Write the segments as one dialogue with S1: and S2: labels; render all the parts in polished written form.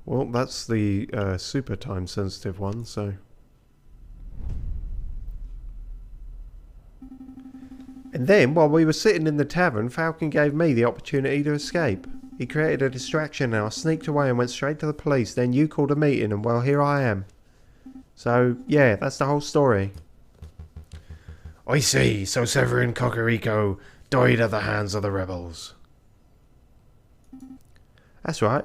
S1: Well, that's the super time sensitive one, so... And then, while we were sitting in the tavern, Falcon gave me the opportunity to escape. He created a distraction and I sneaked away and went straight to the police. Then you called a meeting and, well, here I am. So, yeah, that's the whole story.
S2: I see, so Severin Cocorico died at the hands of the rebels.
S1: That's right.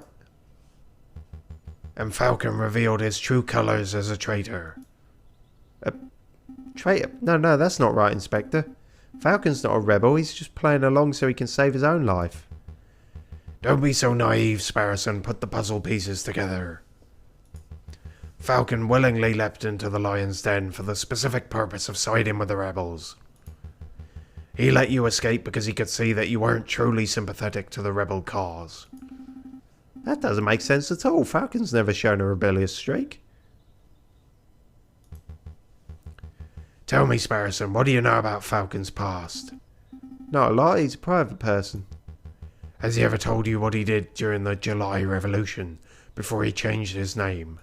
S2: And Falcon revealed his true colours as a traitor.
S1: Traitor? No, that's not right, Inspector. Falcon's not a rebel, he's just playing along so he can save his own life.
S2: Don't be so naive, Sparrison. Put the puzzle pieces together. Falcon willingly leapt into the lion's den for the specific purpose of siding with the rebels. He let you escape because he could see that you weren't truly sympathetic to the rebel cause.
S1: That doesn't make sense at all. Falcon's never shown a rebellious streak.
S2: Tell me, Sparrison, what do you know about Falcon's past?
S1: Not a lot, he's a private person.
S2: Has he ever told you what he did during the July Revolution, before he changed his name?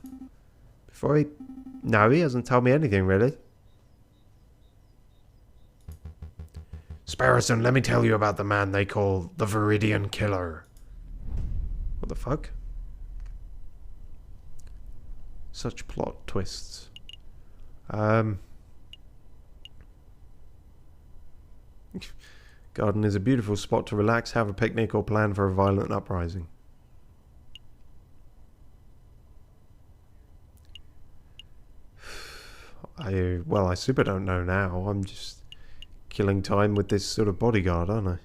S1: No, he hasn't told me anything, really.
S2: Sparrison, let me tell you about the man they call the Viridian Killer.
S1: What the fuck? Such plot twists. Garden is a beautiful spot to relax, have a picnic, or plan for a violent uprising. I super don't know now. I'm just killing time with this sort of bodyguard, aren't I?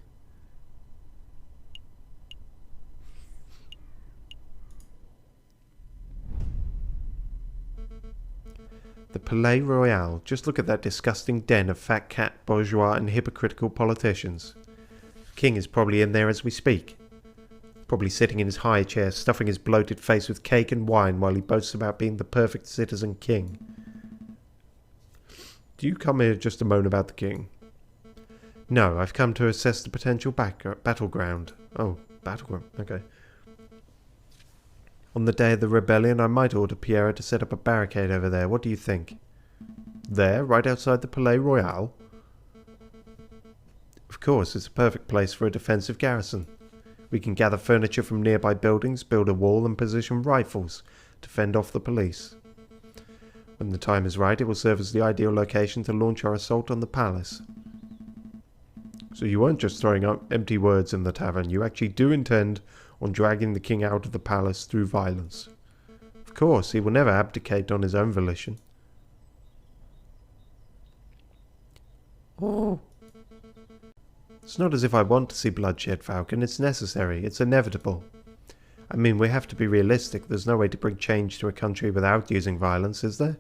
S1: The Palais Royal. Just look at that disgusting den of fat cat, bourgeois and hypocritical politicians. King is probably in there as we speak. Probably sitting in his high chair, stuffing his bloated face with cake and wine while he boasts about being the perfect citizen king. Do you come here just to moan about the king? No, I've come to assess the potential battleground. Oh, battleground, okay. On the day of the rebellion, I might order Pierre to set up a barricade over there. What do you think? There, right outside the Palais Royal? Of course, it's a perfect place for a defensive garrison. We can gather furniture from nearby buildings, build a wall and position rifles to fend off the police. When the time is right, it will serve as the ideal location to launch our assault on the palace. So you weren't just throwing up empty words in the tavern, you actually do intend on dragging the king out of the palace through violence. Of course, he will never abdicate on his own volition. Oh. It's not as if I want to see bloodshed, Falcon. It's necessary. It's inevitable. I mean, we have to be realistic. There's no way to bring change to a country without using violence, is there?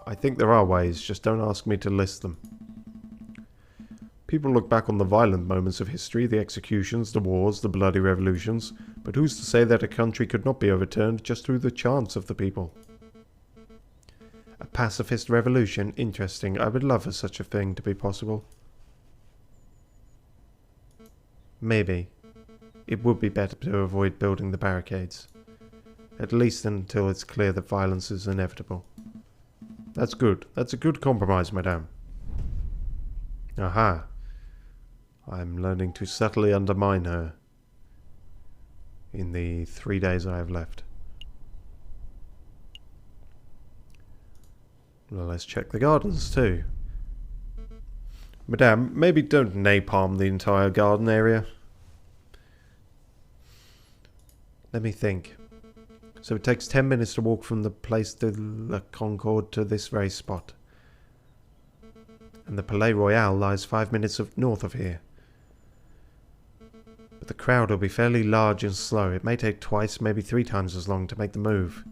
S1: I think there are ways, just don't ask me to list them. People look back on the violent moments of history, the executions, the wars, the bloody revolutions, but who's to say that a country could not be overturned just through the chance of the people? A pacifist revolution? Interesting. I would love for such a thing to be possible. Maybe. It would be better to avoid building the barricades. At least until it's clear that violence is inevitable. That's good. That's a good compromise, madame. Aha. I'm learning to subtly undermine her in the 3 days I have left. Well, let's check the gardens too. Madame, maybe don't napalm the entire garden area. Let me think. So it takes 10 minutes to walk from the Place de la Concorde to this very spot. And the Palais Royal lies 5 minutes north of here. But the crowd will be fairly large and slow. It may take twice, maybe 3 times as long to make the move.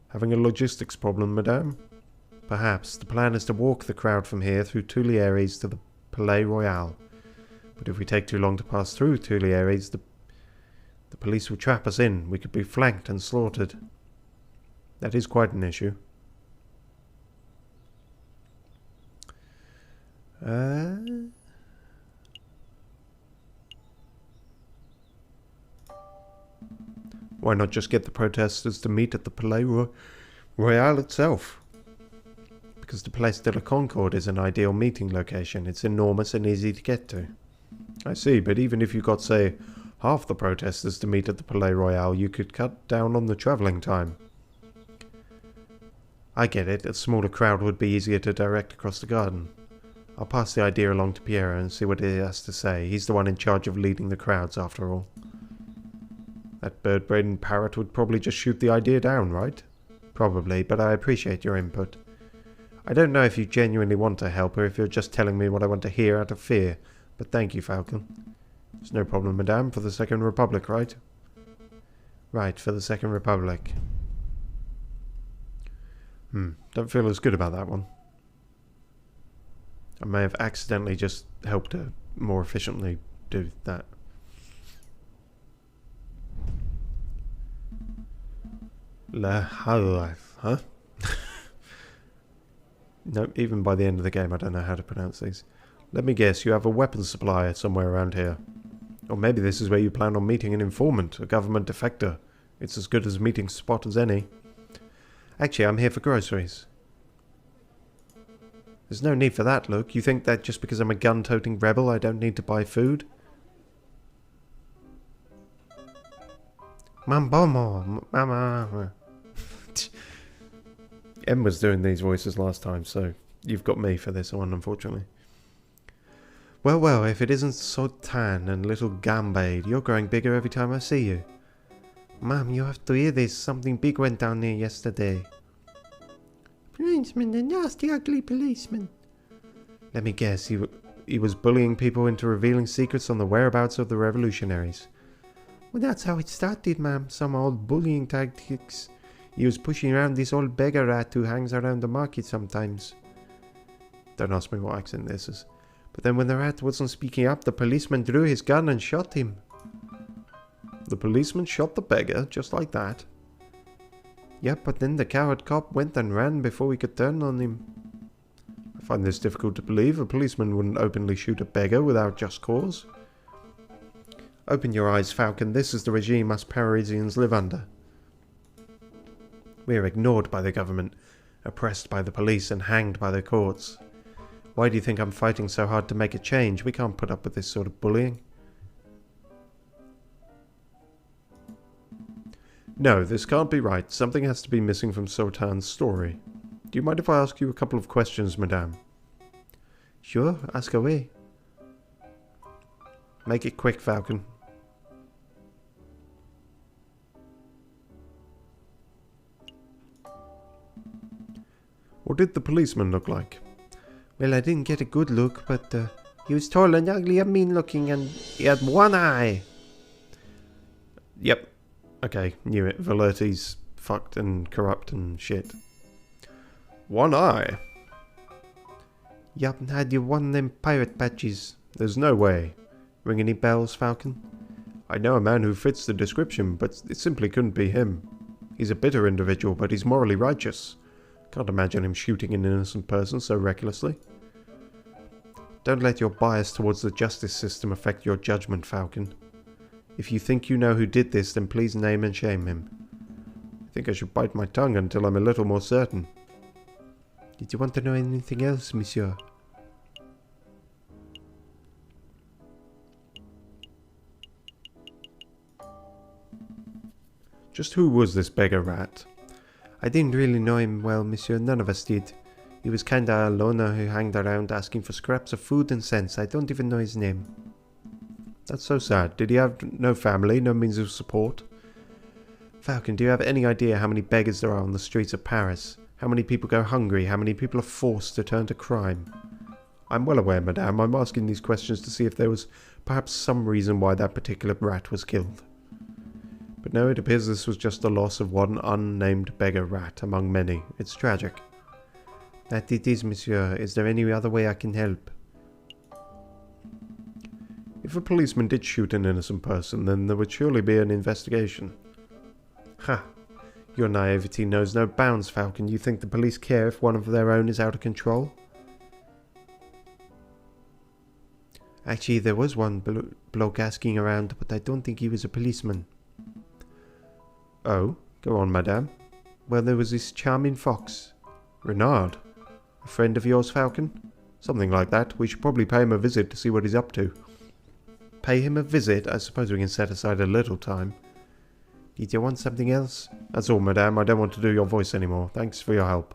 S1: Having a logistics problem, madame? Perhaps. The plan is to walk the crowd from here through Tuileries to the Palais Royal. But if we take too long to pass through Tuileries, the police will trap us in. We could be flanked and slaughtered. That is quite an issue. Why not just get the protesters to meet at the Palais Royal itself? Because the Place de la Concorde is an ideal meeting location. It's enormous and easy to get to. I see, but even if you got, say, half the protesters to meet at the Palais Royal, you could cut down on the travelling time. I get it. A smaller crowd would be easier to direct across the garden. I'll pass the idea along to Piero and see what he has to say. He's the one in charge of leading the crowds, after all. That bird-brained parrot would probably just shoot the idea down, right? Probably, but I appreciate your input. I don't know if you genuinely want to help or if you're just telling me what I want to hear out of fear, but thank you, Falcon. It's no problem, madame, for the Second Republic, right? Right, for the Second Republic. Don't feel as good about that one. I may have accidentally just helped her more efficiently do that. La Halaf, huh? No, even by the end of the game I don't know how to pronounce these. Let me guess, you have a weapons supplier somewhere around here. Or maybe this is where you plan on meeting an informant, a government defector. It's as good a meeting spot as any. Actually, I'm here for groceries. There's no need for that, look. You think that just because I'm a gun-toting rebel I don't need to buy food? Mambomo, mama. Em was doing these voices last time, so you've got me for this one, unfortunately. Well, well, if it isn't Sultan and little Gambade, you're growing bigger every time I see you. Mom, you have to hear this. Something big went down here yesterday. Policeman, the nasty, ugly policeman. Let me guess, he was bullying people into revealing secrets on the whereabouts of the revolutionaries. Well, that's how it started, ma'am. Some old bullying tactics. He was pushing around this old beggar rat who hangs around the market sometimes. Don't ask me what accent this is. But then when the rat wasn't speaking up, the policeman drew his gun and shot him. The policeman shot the beggar, just like that? Yep, but then the coward cop went and ran before we could turn on him. I find this difficult to believe. A policeman wouldn't openly shoot a beggar without just cause. Open your eyes, Falcon. This is the regime us Parisians live under. We are ignored by the government, oppressed by the police and hanged by the courts. Why do you think I'm fighting so hard to make a change? We can't put up with this sort of bullying. No, this can't be right. Something has to be missing from Sultan's story. Do you mind if I ask you a couple of questions, madame? Sure, ask away. Make it quick, Falcon. What did the policeman look like? Well, I didn't get a good look, but he was tall and ugly and mean-looking, and he had one eye. Yep. Okay, knew it. Valerti's fucked and corrupt and shit. One eye? Yup, had you one of them pirate patches? There's no way. Ring any bells, Falcon? I know a man who fits the description, but it simply couldn't be him. He's a bitter individual, but he's morally righteous. Can't imagine him shooting an innocent person so recklessly. Don't let your bias towards the justice system affect your judgment, Falcon. If you think you know who did this, then please name and shame him. I think I should bite my tongue until I'm a little more certain. Did you want to know anything else, monsieur? Just who was this beggar rat? I didn't really know him well, monsieur. None of us did. He was kinda a loner who hanged around asking for scraps of food and cents. I don't even know his name. That's so sad. Did he have no family, no means of support? Falcon, do you have any idea how many beggars there are on the streets of Paris? How many people go hungry? How many people are forced to turn to crime? I'm well aware, madame. I'm asking these questions to see if there was perhaps some reason why that particular rat was killed. But no, it appears this was just the loss of one unnamed beggar rat among many. It's tragic. That it is, monsieur. Is there any other way I can help? If a policeman did shoot an innocent person, then there would surely be an investigation. Ha! Your naivety knows no bounds, Falcon. You think the police care if one of their own is out of control? Actually, there was one bloke asking around, but I don't think he was a policeman. Oh, go on, madame. Well, there was this charming fox. Renard? A friend of yours, Falcon? Something like that. We should probably pay him a visit to see what he's up to. Pay him a visit? I suppose we can set aside a little time. Did you want something else? That's all, madame. I don't want to do your voice anymore. Thanks for your help.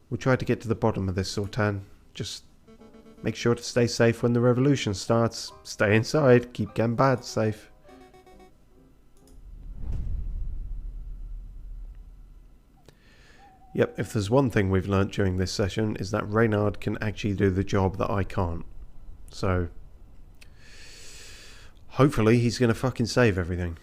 S1: We'll try to get to the bottom of this, Sultan. Just make sure to stay safe when the revolution starts. Stay inside. Keep Gambad safe. Yep, if there's one thing we've learnt during this session is that Reynard can actually do the job that I can't. So, hopefully he's going to fucking save everything.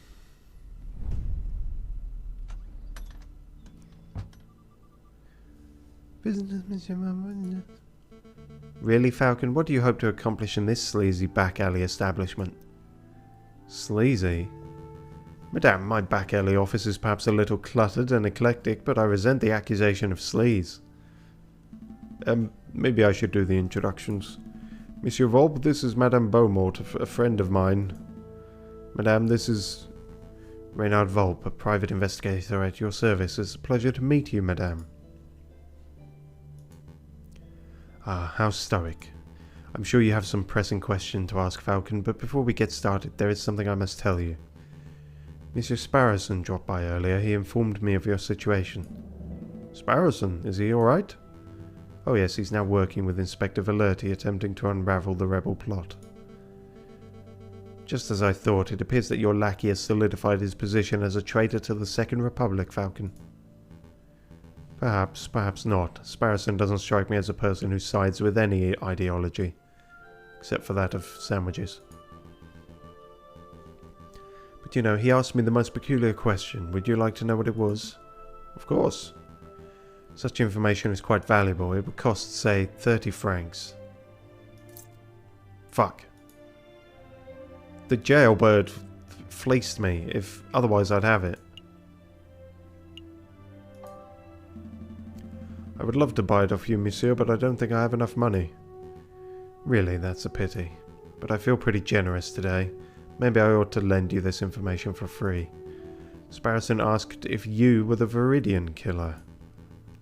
S1: Really, Falcon? What do you hope to accomplish in this sleazy back alley establishment? Sleazy? Madame, my back alley office is perhaps a little cluttered and eclectic, but I resent the accusation of sleaze. Maybe I should do the introductions. Monsieur Volpe, this is Madame Beaumont, a friend of mine. Madame, this is Reynard Volpe, a private investigator at your service. It's a pleasure to meet you, Madame. Ah, how stoic. I'm sure you have some pressing question to ask, Falcon, but before we get started, there is something I must tell you. Monsieur Sparrowson dropped by earlier. He informed me of your situation. Sparrowson? Is he alright? Oh yes, he's now working with Inspector Valerti, attempting to unravel the rebel plot. Just as I thought, it appears that your lackey has solidified his position as a traitor to the Second Republic, Falcon. Perhaps, perhaps not. Sparrowson doesn't strike me as a person who sides with any ideology, except for that of sandwiches. But you know, he asked me the most peculiar question. Would you like to know what it was? Of course. Such information is quite valuable. It would cost, say, 30 francs. Fuck. The jailbird fleeced me. If otherwise, I'd have it. I would love to buy it off you, monsieur, but I don't think I have enough money. Really, that's a pity. But I feel pretty generous today. Maybe I ought to lend you this information for free. Sparrowson asked if you were the Viridian killer.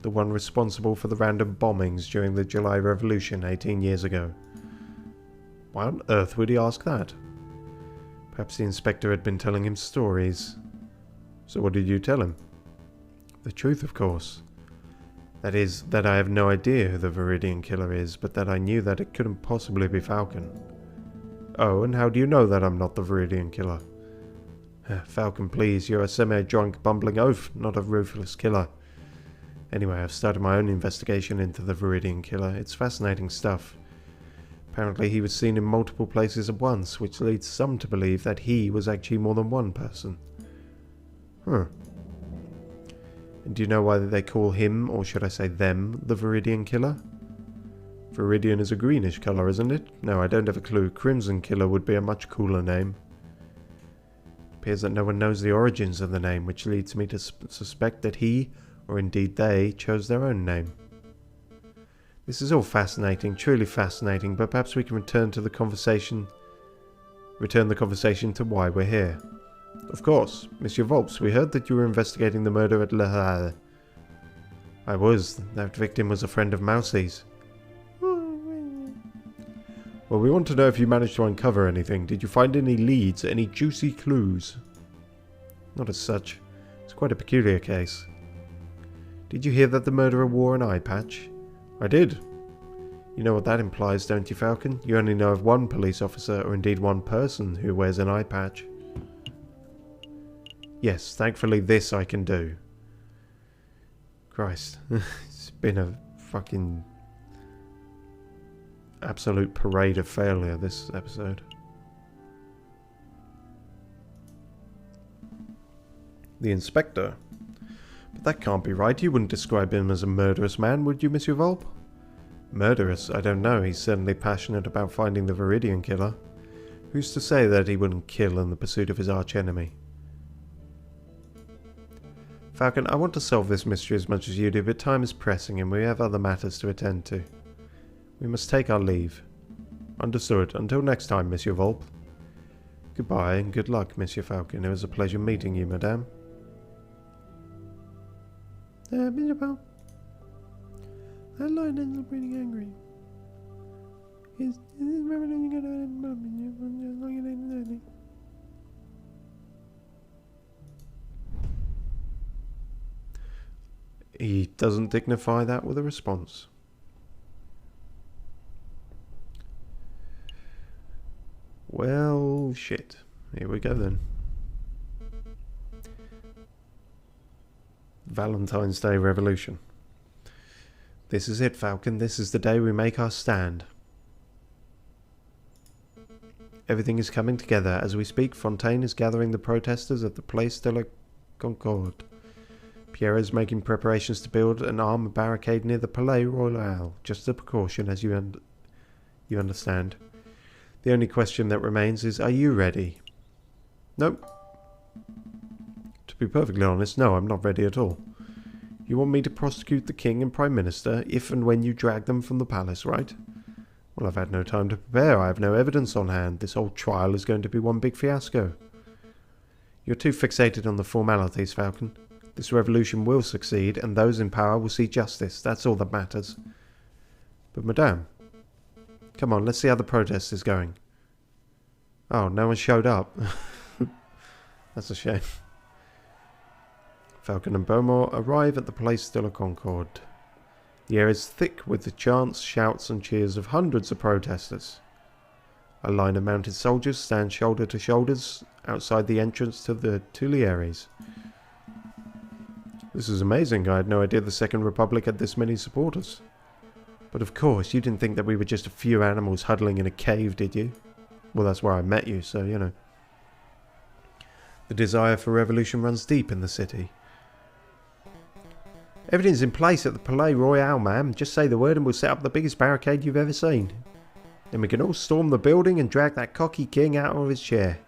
S1: The one responsible for the random bombings during the July Revolution 18 years ago. Why on earth would he ask that? Perhaps the inspector had been telling him stories. So what did you tell him? The truth, of course. That is, that I have no idea who the Viridian killer is, but that I knew that it couldn't possibly be Falcon. Oh, and how do you know that I'm not the Viridian killer? Falcon, please, you're a semi-drunk, bumbling oaf, not a ruthless killer. Anyway, I've started my own investigation into the Viridian killer. It's fascinating stuff. Apparently he was seen in multiple places at once, which leads some to believe that he was actually more than one person. Huh. And do you know why they call him, or should I say them, the Viridian killer? Viridian is a greenish colour, isn't it? No, I don't have a clue. Crimson Killer would be a much cooler name. It appears that no one knows the origins of the name, which leads me to suspect that he, or indeed they, chose their own name. This is all fascinating, truly fascinating, but perhaps we can return the conversation to why we're here. Of course. Monsieur Volpe, we heard that you were investigating the murder at Le Havre. I was. That victim was a friend of Mousie's. Well, we want to know if you managed to uncover anything. Did you find any leads, any juicy clues? Not as such. It's quite a peculiar case. Did you hear that the murderer wore an eye patch? I did. You know what that implies, don't you, Falcon? You only know of one police officer, or indeed one person, who wears an eye patch. Yes, thankfully this I can do. Christ. It's been a fucking absolute parade of failure, this episode. The inspector? But that can't be right. You wouldn't describe him as a murderous man, would you, Monsieur Volpe? Murderous? I don't know. He's certainly passionate about finding the Viridian killer. Who's to say that he wouldn't kill in the pursuit of his archenemy? Falcon, I want to solve this mystery as much as you do, but time is pressing and we have other matters to attend to. We must take our leave. Understood. Until next time, Monsieur Volpe. Goodbye and good luck, Monsieur Falcon. It was a pleasure meeting you, madame. Monsieur Volpe. That lion is pretty angry. Is this revolution going to end? He doesn't dignify that with a response. Well, shit. Here we go then. Valentine's Day Revolution. This is it, Falcon. This is the day we make our stand. Everything is coming together. As we speak, Fontaine is gathering the protesters at the Place de la Concorde. Pierre is making preparations to build and arm a barricade near the Palais Royal, just a precaution, as you understand. The only question that remains is, are you ready? Nope. To be perfectly honest, no, I'm not ready at all. You want me to prosecute the King and Prime Minister if and when you drag them from the palace, right? Well, I've had no time to prepare. I have no evidence on hand. This whole trial is going to be one big fiasco. You're too fixated on the formalities, Falcon. This revolution will succeed, and those in power will see justice. That's all that matters. But, madame, come on, let's see how the protest is going. Oh, no one showed up. That's a shame. Falcon and Beaumont arrive at the Place de la Concorde. The air is thick with the chants, shouts and cheers of hundreds of protesters. A line of mounted soldiers stand shoulder to shoulders outside the entrance to the Tuileries. This is amazing. I had no idea the Second Republic had this many supporters. But of course, you didn't think that we were just a few animals huddling in a cave, did you? Well, that's where I met you, so, you know. The desire for revolution runs deep in the city. Everything's in place at the Palais Royal, ma'am. Just say the word and we'll set up the biggest barricade you've ever seen. Then we can all storm the building and drag that cocky king out of his chair.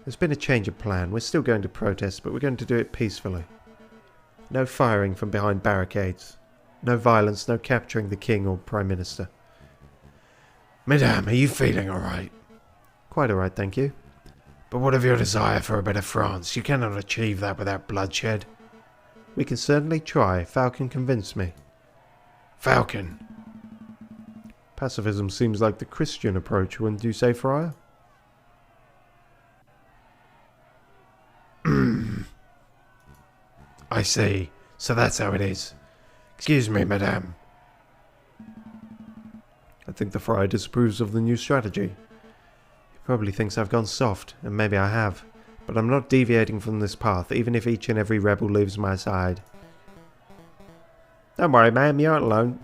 S1: There's been a change of plan. We're still going to protest, but we're going to do it peacefully. No firing from behind barricades. No violence, no capturing the king or prime minister.
S2: Madame, are you feeling alright?
S1: Quite alright, thank you.
S2: But what of your desire for a better France? You cannot achieve that without bloodshed.
S1: We can certainly try. Falcon convinced me.
S2: Falcon.
S1: Pacifism seems like the Christian approach, wouldn't you say, Friar?
S2: I see. So that's how it is. Excuse me, madame.
S1: I think the Friar disapproves of the new strategy. He probably thinks I've gone soft, and maybe I have. But I'm not deviating from this path, even if each and every rebel leaves my side. Don't worry, ma'am, you aren't alone.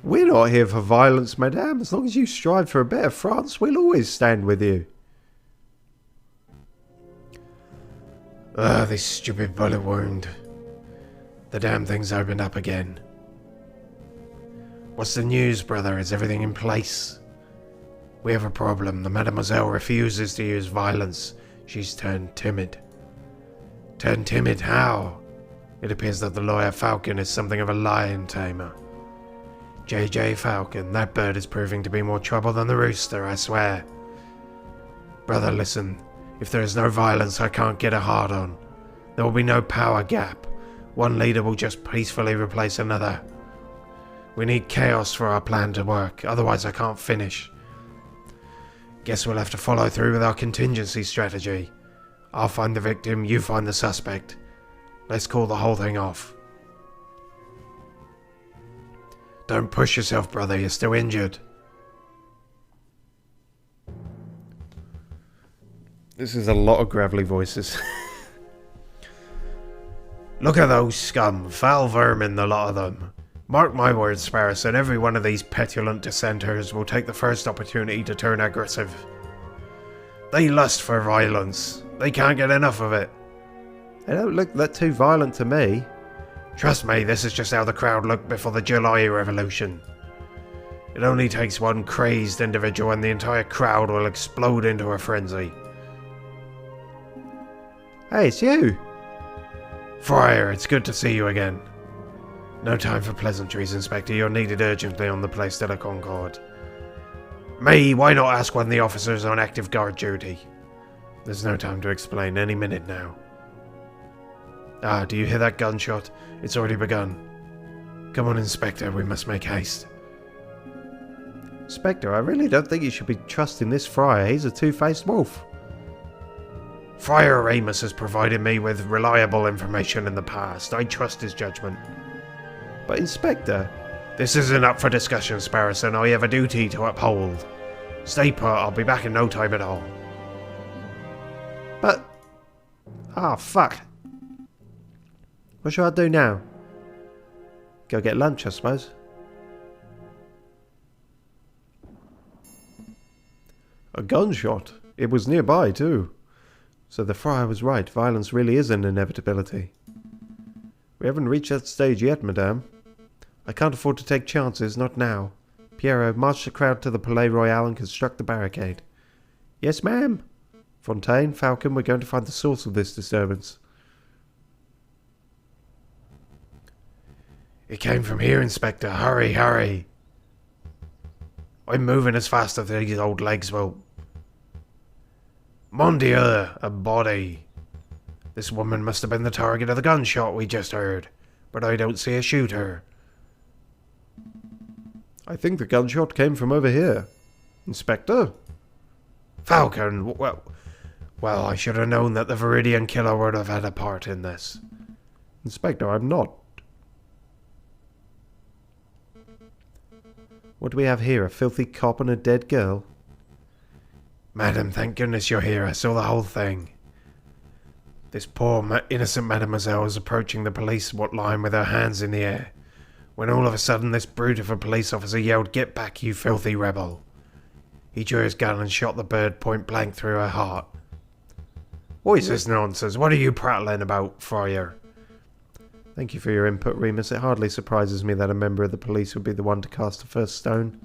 S1: We're not here for violence, madame. As long as you strive for a better France, we'll always stand with you.
S2: This stupid bullet wound. The damn thing's opened up again. What's the news, brother? Is everything in place? We have a problem. The mademoiselle refuses to use violence. She's turned timid. Turned timid? How? It appears that the lawyer Falcon is something of a lion tamer. J.J. Falcon, that bird is proving to be more trouble than the rooster, I swear. Brother, listen. If there is no violence, I can't get a hard on. There will be no power gap. One leader will just peacefully replace another. We need chaos for our plan to work, otherwise I can't finish. Guess we'll have to follow through with our contingency strategy. I'll find the victim, you find the suspect. Let's call the whole thing off. Don't push yourself, brother, you're still injured.
S1: This is a lot of gravelly voices.
S2: Look at those scum, foul vermin, the lot of them. Mark my words, Sparrowson, every one of these petulant dissenters will take the first opportunity to turn aggressive. They lust for violence. They can't get enough of it.
S1: They don't look that too violent to me.
S2: Trust me, this is just how the crowd looked before the July Revolution. It only takes one crazed individual and the entire crowd will explode into a frenzy.
S1: Hey, it's you!
S2: Friar, it's good to see you again. No time for pleasantries, Inspector. You're needed urgently on the Place de la Concorde. Me, why not ask when the officer's on active guard duty? There's no time to explain. Any minute now. Ah, do you hear that gunshot? It's already begun. Come on, Inspector. We must make haste.
S1: Inspector, I really don't think you should be trusting this friar. He's a two-faced wolf.
S2: Friar Amos has provided me with reliable information in the past. I trust his judgment.
S1: But Inspector...
S2: This isn't up for discussion, Sparrowson. I have a duty to uphold. Stay put. I'll be back in no time at all.
S1: But... Ah, fuck. What shall I do now? Go get lunch, I suppose. A gunshot. It was nearby, too. So the friar was right. Violence really is an inevitability. We haven't reached that stage yet, madame. I can't afford to take chances, not now. Piero, march the crowd to the Palais Royal and construct the barricade. Yes, ma'am. Fontaine, Falcon, we're going to find the source of this disturbance.
S2: It came from here, Inspector. Hurry, hurry. I'm moving as fast as these old legs will. Mon Dieu, a body. This woman must have been the target of the gunshot we just heard, but I don't see a shooter.
S1: I think the gunshot came from over here. Inspector?
S2: Falcon, well, I should have known that the Viridian killer would have had a part in this.
S1: Inspector, I'm not. What do we have here? A filthy cop and a dead girl?
S2: Madam, thank goodness you're here. I saw the whole thing. This poor, innocent mademoiselle was approaching the police line with her hands in the air, when all of a sudden this brute of a police officer yelled, "Get back, you filthy rebel!" He drew his gun and shot the bird point blank through her heart. What is this nonsense? What are you prattling about, Friar?
S1: Thank you for your input, Remus. It hardly surprises me that a member of the police would be the one to cast the first stone.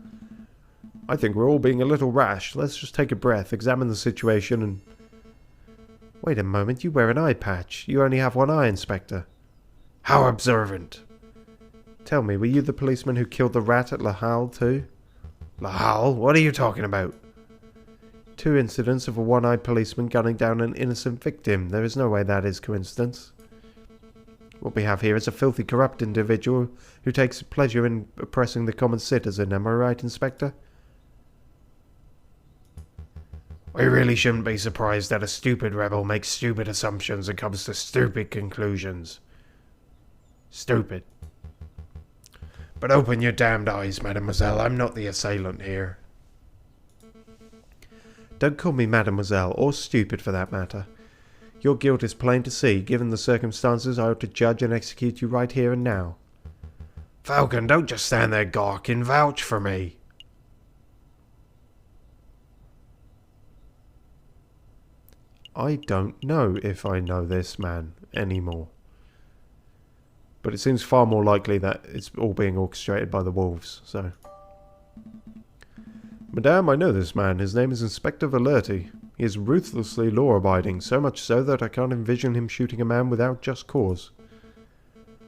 S1: I think we're all being a little rash. Let's just take a breath, examine the situation and... Wait a moment, you wear an eye patch. You only have one eye, Inspector.
S2: How observant.
S1: Tell me, were you the policeman who killed the rat at La Halle too?
S2: La Halle? What are you talking about?
S1: 2 incidents of a one-eyed policeman gunning down an innocent victim. There is no way that is coincidence. What we have here is a filthy, corrupt individual who takes pleasure in oppressing the common citizen. Am I right, Inspector?
S2: I really shouldn't be surprised that a stupid rebel makes stupid assumptions and comes to stupid conclusions. Stupid. But open your damned eyes, mademoiselle. I'm not the assailant here.
S1: Don't call me mademoiselle, or stupid for that matter. Your guilt is plain to see. Given the circumstances, I ought to judge and execute you right here and now.
S2: Falcon, don't just stand there gawking. Vouch for me.
S1: I don't know if I know this man anymore. But it seems far more likely that it's all being orchestrated by the wolves, so... Madame, I know this man. His name is Inspector Valerti. He is ruthlessly law-abiding, so much so that I can't envision him shooting a man without just cause.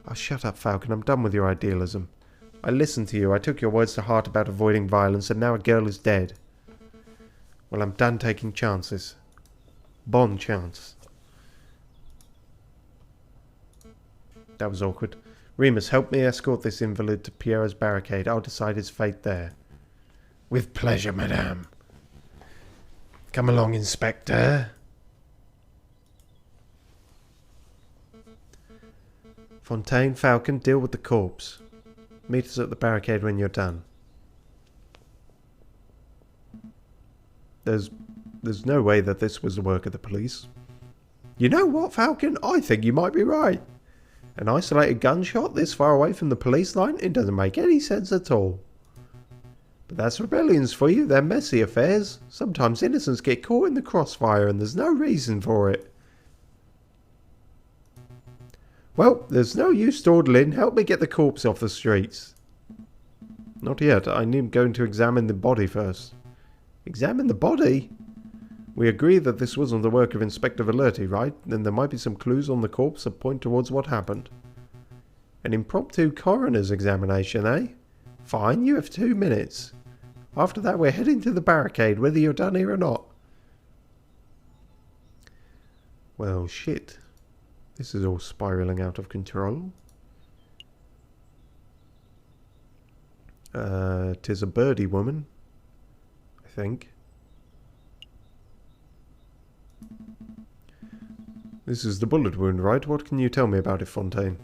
S1: Oh, shut up, Falcon. I'm done with your idealism. I listened to you. I took your words to heart about avoiding violence, and now a girl is dead. Well, I'm done taking chances. Bon chance. That was awkward. Remus, help me escort this invalid to Pierre's barricade. I'll decide his fate there.
S2: With pleasure, madame. Come along, Inspector.
S1: Fontaine, Falcon, deal with the corpse. Meet us at the barricade when you're done. There's no way that this was the work of the police. You know what, Falcon? I think you might be right. An isolated gunshot this far away from the police line? It doesn't make any sense at all. But that's rebellions for you. They're messy affairs. Sometimes innocents get caught in the crossfire and there's no reason for it. Well, there's no use dawdling. Help me get the corpse off the streets. Not yet. I'm going to examine the body first. Examine the body? We agree that this wasn't the work of Inspector Valerti, right? Then there might be some clues on the corpse that point towards what happened. An impromptu coroner's examination, eh? Fine, you have 2 minutes. After that, we're heading to the barricade, whether you're done here or not. Well, shit. This is all spiralling out of control. 'Tis a birdie woman, I think. This is the bullet wound, right? What can you tell me about it, Fontaine?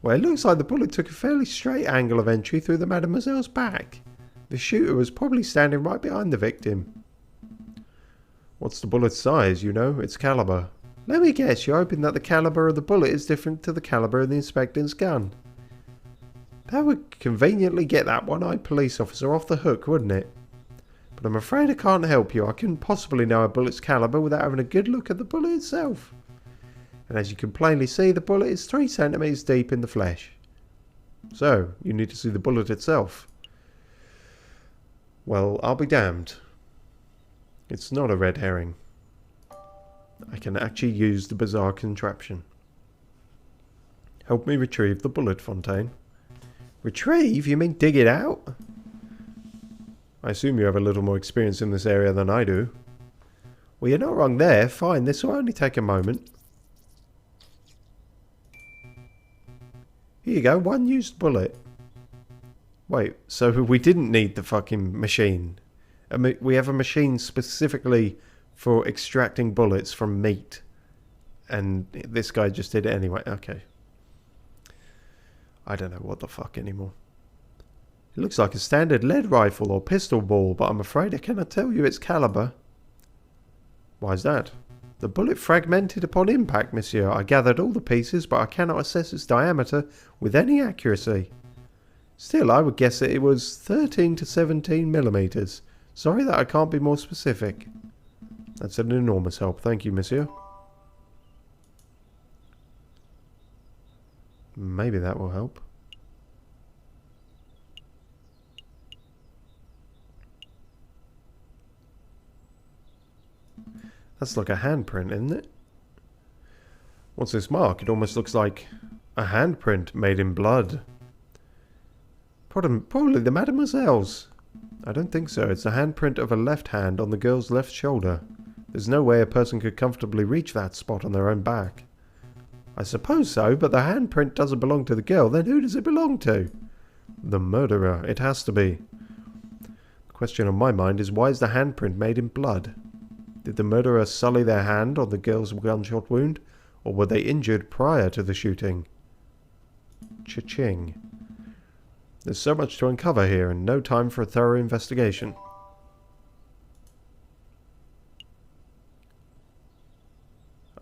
S1: Well, it looks like the bullet took a fairly straight angle of entry through the mademoiselle's back. The shooter was probably standing right behind the victim. What's the bullet's size, you know? Its caliber. Let me guess, you're hoping that the caliber of the bullet is different to the caliber of the inspector's gun. That would conveniently get that one-eyed police officer off the hook, wouldn't it? But I'm afraid I can't help you. I couldn't possibly know a bullet's caliber without having a good look at the bullet itself. And as you can plainly see, the bullet is 3 centimeters deep in the flesh. So, you need to see the bullet itself. Well, I'll be damned. It's not a red herring. I can actually use the bizarre contraption. Help me retrieve the bullet, Fontaine. Retrieve? You mean dig it out? I assume you have a little more experience in this area than I do. Well, you're not wrong there. Fine, this will only take a moment. Here you go, 1 used bullet. Wait, so we didn't need the fucking machine. We have a machine specifically for extracting bullets from meat. And this guy just did it anyway. Okay. I don't know what the fuck anymore. It looks like a standard lead rifle or pistol ball, but I'm afraid I cannot tell you its caliber. Why is that? The bullet fragmented upon impact, monsieur. I gathered all the pieces, but I cannot assess its diameter with any accuracy. Still, I would guess that it was 13 to 17 millimeters. Sorry that I can't be more specific. That's an enormous help. Thank you, monsieur. Maybe that will help. That's like a handprint, isn't it? What's this mark? It almost looks like a handprint made in blood. Probably the mademoiselle's. I don't think so. It's a handprint of a left hand on the girl's left shoulder. There's no way a person could comfortably reach that spot on their own back. I suppose so, but the handprint doesn't belong to the girl. Then who does it belong to? The murderer. It has to be. The question on my mind is, why is the handprint made in blood? Did the murderer sully their hand on the girl's gunshot wound, or were they injured prior to the shooting? Cha-ching. There's so much to uncover here, and no time for a thorough investigation.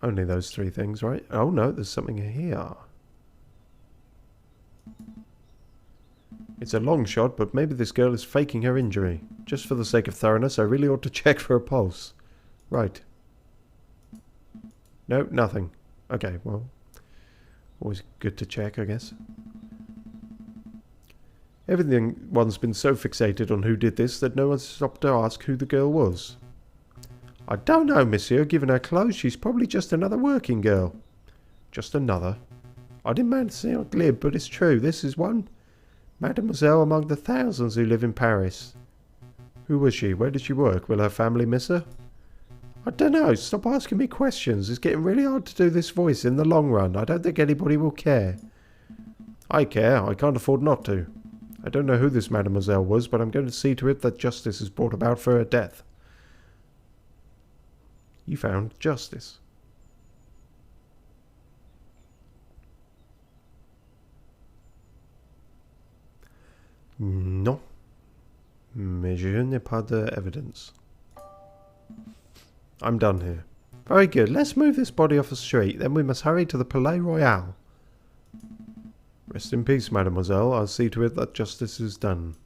S1: Only those 3 things, right? Oh no, there's something here. It's a long shot, but maybe this girl is faking her injury. Just for the sake of thoroughness, I really ought to check for a pulse. Right. No, nothing. Okay, well. Always good to check, I guess. Everyone's been so fixated on who did this that no one's stopped to ask who the girl was. I don't know, monsieur. Given her clothes, she's probably just another working girl. Just another? I didn't mean to sound glib, but it's true. This is one mademoiselle among the thousands who live in Paris. Who was she? Where did she work? Will her family miss her? I don't know. Stop asking me questions. It's getting really hard to do this voice in the long run. I don't think anybody will care. I care. I can't afford not to. I don't know who this mademoiselle was, but I'm going to see to it that justice is brought about for her death. You found justice. Non. Mais je n'ai pas d'evidence. I'm done here. Very good. Let's move this body off the street. Then we must hurry to the Palais Royal. Rest in peace, mademoiselle. I'll see to it that justice is done.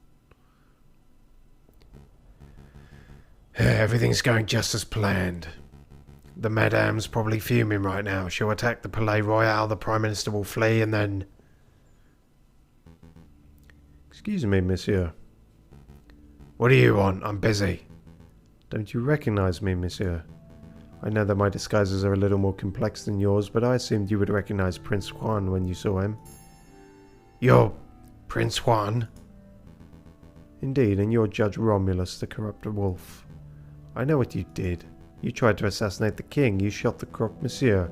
S2: Everything's going just as planned. The madame's probably fuming right now. She'll attack the Palais Royal, the Prime Minister will flee, and then...
S1: Excuse me, monsieur.
S2: What do you want? I'm busy.
S1: Don't you recognize me, monsieur? I know that my disguises are a little more complex than yours, but I assumed you would recognize Prince Juan when you saw him.
S2: You're Prince Juan?
S1: Indeed, and you're Judge Romulus, the corrupt wolf. I know what you did. You tried to assassinate the king, you shot the croque monsieur,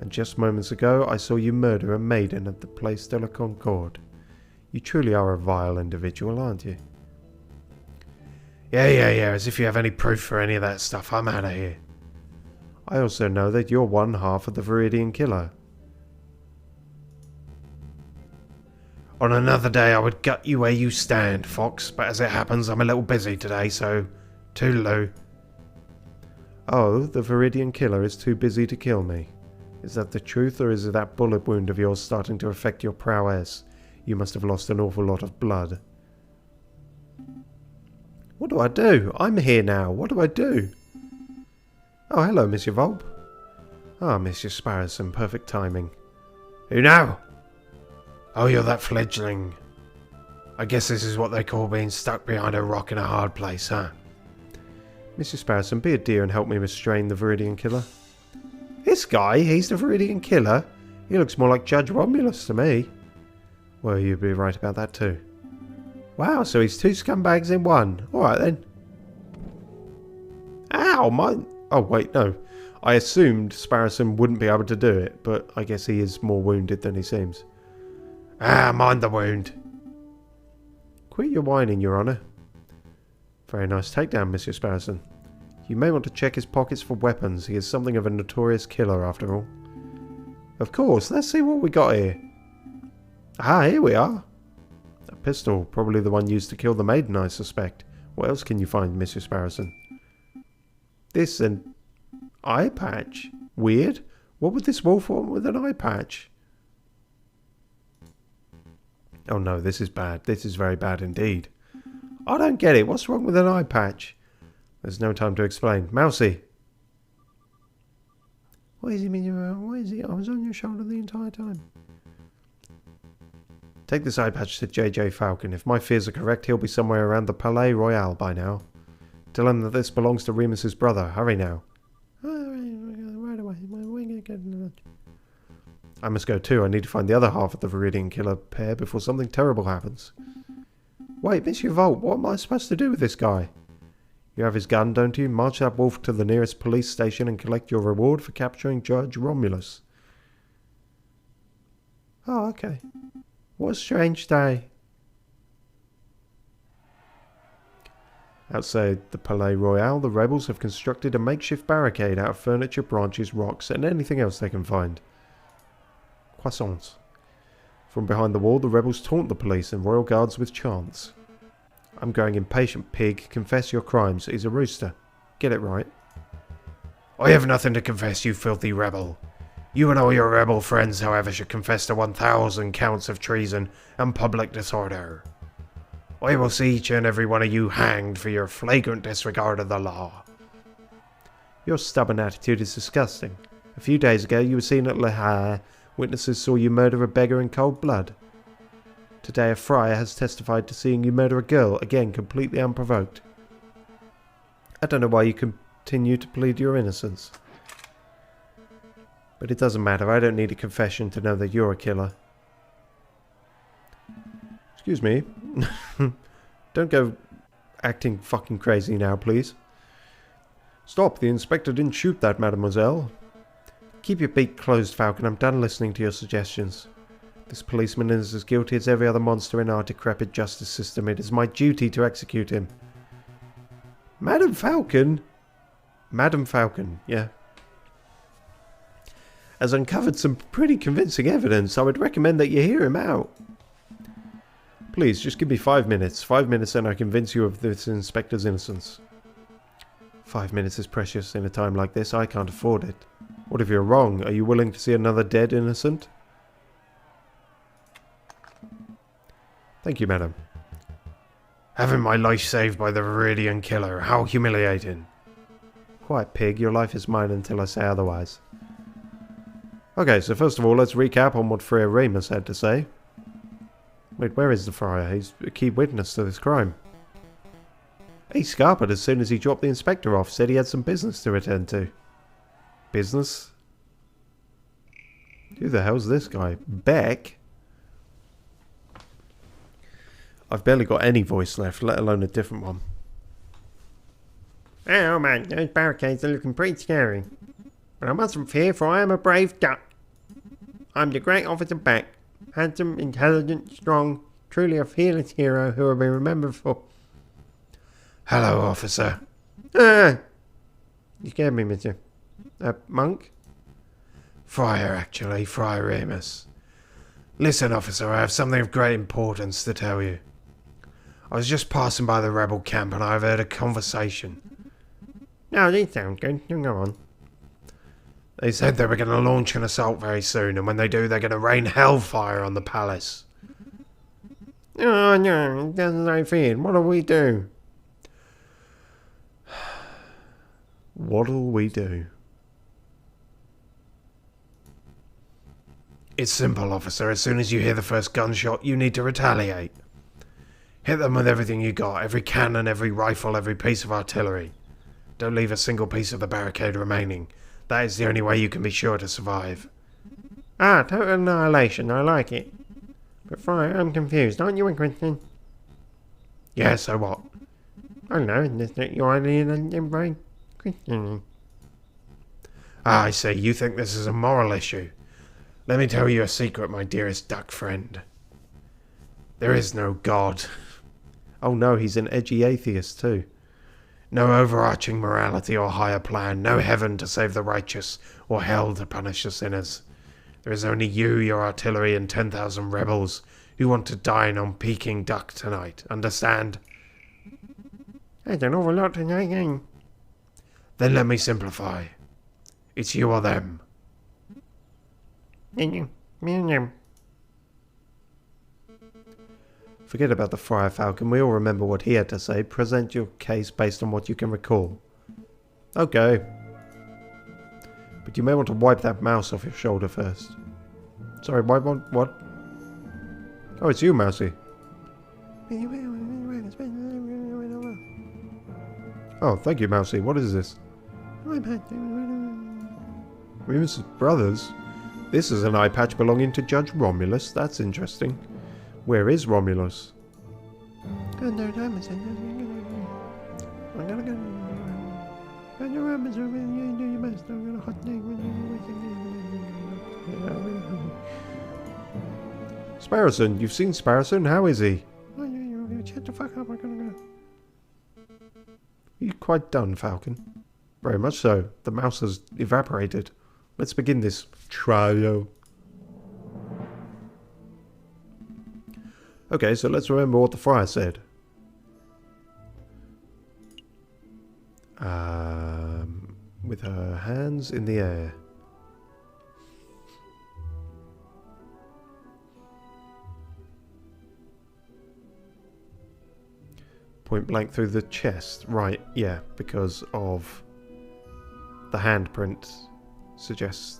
S1: and just moments ago I saw you murder a maiden at the Place de la Concorde. You truly are a vile individual, aren't you?
S2: Yeah, as if you have any proof for any of that stuff. I'm out of here.
S1: I also know that you're one half of the Viridian Killer.
S2: On another day I would gut you where you stand, Fox, but as it happens I'm a little busy today, so toodaloo.
S1: Oh, the Viridian Killer is too busy to kill me. Is that the truth, or is it that bullet wound of yours starting to affect your prowess? You must have lost an awful lot of blood. What do I do? I'm here now. What do I do? Oh, hello, Monsieur Volpe. Ah, Monsieur Sparrowson, perfect timing.
S2: Who now? Oh, you're that fledgling. I guess this is what they call being stuck behind a rock in a hard place, huh?
S1: Mr. Sparrowson, be a dear and help me restrain the Viridian Killer. This guy? He's the Viridian Killer? He looks more like Judge Romulus to me. Well, you'd be right about that too. Wow, so he's two scumbags in one. Alright then. Ow, mine. Oh, wait, no. I assumed Sparrowson wouldn't be able to do it, but I guess he is more wounded than he seems.
S2: Ah, mind the wound.
S1: Quit your whining, Your Honour. Very nice takedown, Monsieur Sparrowson. You may want to check his pockets for weapons. He is something of a notorious killer, after all. Of course, let's see what we got here. Ah, here we are. A pistol, probably the one used to kill the maiden, I suspect. What else can you find, Monsieur Sparrowson? This an eye patch. Weird. What would this wolf want with an eye patch? Oh no, this is bad. This is very bad indeed. I don't get it. What's wrong with an eye patch? There's no time to explain. Mousy! What is it, what is it? I was on your shoulder the entire time. Take this eye patch to J.J. Falcon. If my fears are correct, he'll be somewhere around the Palais Royal by now. Tell him that this belongs to Remus's brother. Hurry now. Right away. I must go too. I need to find the other half of the Viridian Killer pair before something terrible happens. Wait, Monsieur Volpe, what am I supposed to do with this guy? You have his gun, don't you? March that wolf to the nearest police station and collect your reward for capturing Judge Romulus. Oh, okay. What a strange day. Outside the Palais Royal, the rebels have constructed a makeshift barricade out of furniture, branches, rocks, and anything else they can find. Croissants. From behind the wall, the rebels taunt the police and royal guards with chants. I'm growing impatient, pig. Confess your crimes. He's a rooster. Get it right.
S2: I have nothing to confess, you filthy rebel. You and all your rebel friends, however, should confess to 1,000 counts of treason and public disorder. I will see each and every one of you hanged for your flagrant disregard of the law.
S1: Your stubborn attitude is disgusting. A few days ago, you were seen at Le Havre. Witnesses saw you murder a beggar in cold blood. Today, a friar has testified to seeing you murder a girl, again completely unprovoked. I don't know why you continue to plead your innocence. But it doesn't matter. I don't need a confession to know that you're a killer. Excuse me. Don't go acting fucking crazy now, please. Stop. The inspector didn't shoot that, mademoiselle. Keep your beak closed, Falcon. I'm done listening to your suggestions. This policeman is as guilty as every other monster in our decrepit justice system. It is my duty to execute him. Madam Falcon? Madam Falcon, yeah. Has uncovered some pretty convincing evidence. I would recommend that you hear him out. Please, just give me 5 minutes. 5 minutes and I convince you of this inspector's innocence. 5 minutes is precious in a time like this. I can't afford it. What if you're wrong? Are you willing to see another dead innocent? Thank you, madam.
S2: Having my life saved by the Viridian Killer. How humiliating.
S1: Quiet, pig. Your life is mine until I say otherwise. Okay, so first of all, let's recap on what Friar Remus had to say. Wait, where is the friar? He's a key witness to this crime. He scarpered as soon as he dropped the inspector off. Said he had some business to attend to. Business? Who the hell's this guy? Beck? I've barely got any voice left, let alone a different one.
S3: Oh man, those barricades are looking pretty scary. But I mustn't fear, for I am a brave duck. I'm the great officer Beck. Handsome, intelligent, strong, truly a fearless hero who will be remembered for...
S2: Hello, officer.
S3: Ah! You scared me, Mr. Monk?
S2: Friar, actually, Friar Remus. Listen, officer, I have something of great importance to tell you. I was just passing by the rebel camp and I have heard a conversation.
S3: No, these sound good. You go on.
S2: They said they were going to launch an assault very soon, and when they do, they're going to rain hellfire on the palace.
S3: Oh no, it doesn't I feared. What'll we do?
S1: What'll we do?
S2: It's simple, officer. As soon as you hear the first gunshot, you need to retaliate. Hit them with everything you got. Every cannon, every rifle, every piece of artillery. Don't leave a single piece of the barricade remaining. That is the only way you can be sure to survive.
S3: Ah, total annihilation. I like it. But Friar, I'm confused. Aren't you a Christian?
S2: Yeah, so what?
S3: I don't know. Isn't it you're very Christian?
S2: Ah, I see. You think this is a moral issue. Let me tell you a secret, my dearest duck friend. There is no God.
S1: Oh no, he's an edgy atheist too.
S2: No overarching morality or higher plan. No heaven to save the righteous or hell to punish the sinners. There is only you, your artillery, and 10,000 rebels who want to dine on Peking duck tonight. Understand?
S3: That's an awful lot to take in.
S2: Then let me simplify. It's you or them.
S3: Me and them.
S1: Forget about the Friar Falcon, we all remember what he had to say. Present your case based on what you can recall. Okay. But you may want to wipe that mouse off your shoulder first. Sorry, wipe on what? Oh, it's you, Mousy. Oh, thank you, Mousy. What is this? Remus's brothers? This is an eye patch belonging to Judge Romulus. That's interesting. Where is Romulus? Sparrowson, you've seen Sparrowson? How is he?
S3: Shut the fuck up, I'm gonna go.
S1: Are you quite done, Falcon? Very much so. The mouse has evaporated. Let's begin this trial. Okay, so let's remember what the Friar said. With her hands in the air. Point blank through the chest. Right, yeah, because of the handprint suggests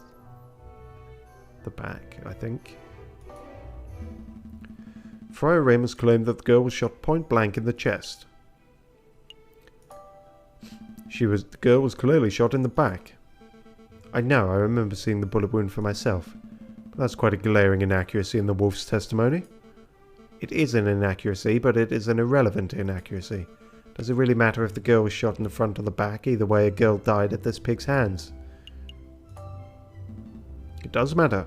S1: the back, I think. Friar Remus claimed that the girl was shot point blank in the chest. The girl was clearly shot in the back. I know, I remember seeing the bullet wound for myself. But that's quite a glaring inaccuracy in the wolf's testimony. It is an inaccuracy, but it is an irrelevant inaccuracy. Does it really matter if the girl was shot in the front or the back? Either way, a girl died at this pig's hands. It does matter.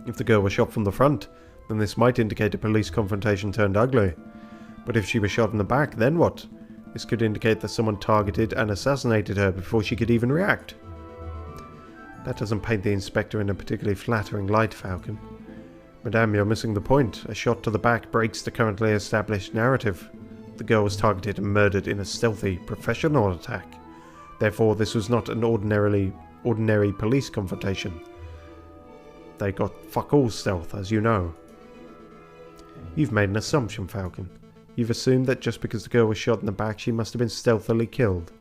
S1: If the girl was shot from the front, then this might indicate a police confrontation turned ugly. But if she was shot in the back, then what? This could indicate that someone targeted and assassinated her before she could even react. That doesn't paint the inspector in a particularly flattering light, Falcon. Madame, you're missing the point. A shot to the back breaks the currently established narrative. The girl was targeted and murdered in a stealthy, professional attack. Therefore, this was not an ordinary police confrontation. They got fuck all stealth, as you know. You've made an assumption, Falcon. You've assumed that just because the girl was shot in the back, she must have been stealthily killed.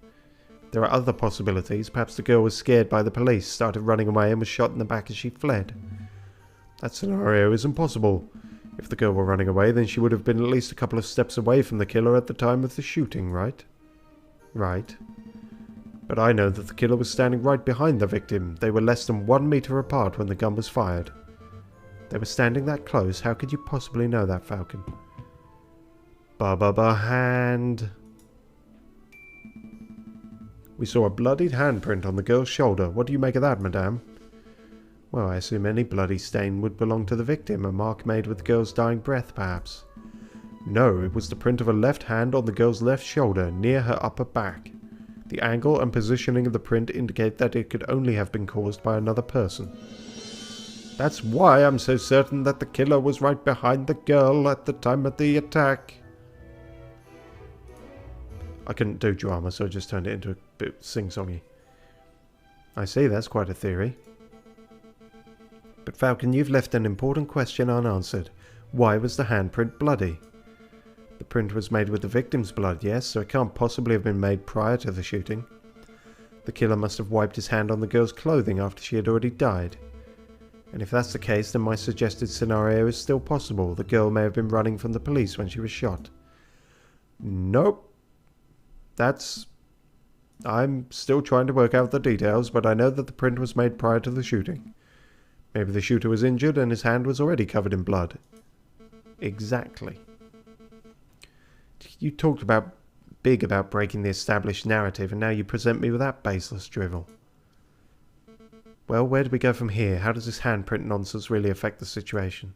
S1: There are other possibilities. Perhaps the girl was scared by the police, started running away, and was shot in the back as she fled. That scenario isn't possible. If the girl were running away, then she would have been at least a couple of steps away from the killer at the time of the shooting, right? Right. But I know that the killer was standing right behind the victim. They were less than 1 meter apart when the gun was fired. They were standing that close. How could you possibly know that, Falcon? Ba-ba-ba hand. We saw a bloodied handprint on the girl's shoulder. What do you make of that, madame? Well, I assume any bloody stain would belong to the victim, a mark made with the girl's dying breath, perhaps. No, it was the print of a left hand on the girl's left shoulder, near her upper back. The angle and positioning of the print indicate that it could only have been caused by another person. That's why I'm so certain that the killer was right behind the girl at the time of the attack. I couldn't do drama, so I just turned it into a bit sing-songy. I see, that's quite a theory. But Falcon, you've left an important question unanswered. Why was the handprint bloody? The print was made with the victim's blood, yes, so it can't possibly have been made prior to the shooting. The killer must have wiped his hand on the girl's clothing after she had already died. And if that's the case, then my suggested scenario is still possible. The girl may have been running from the police when she was shot. Nope. I'm still trying to work out the details, but I know that the print was made prior to the shooting. Maybe the shooter was injured and his hand was already covered in blood. Exactly. You talked about breaking the established narrative, and now you present me with that baseless drivel. Well, where do we go from here? How does this handprint nonsense really affect the situation?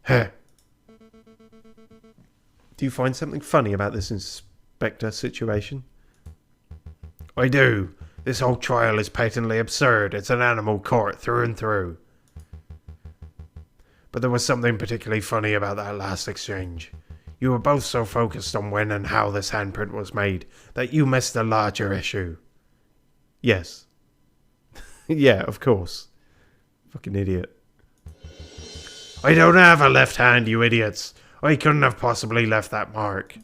S2: Heh.
S1: Do you find something funny about this inspector situation?
S2: I do. This whole trial is patently absurd. It's an animal court through and through. But there was something particularly funny about that last exchange. You were both so focused on when and how this handprint was made that you missed the larger issue.
S1: Yes. Yeah, of course. Fucking idiot.
S2: I don't have a left hand, you idiots. I couldn't have possibly left that mark.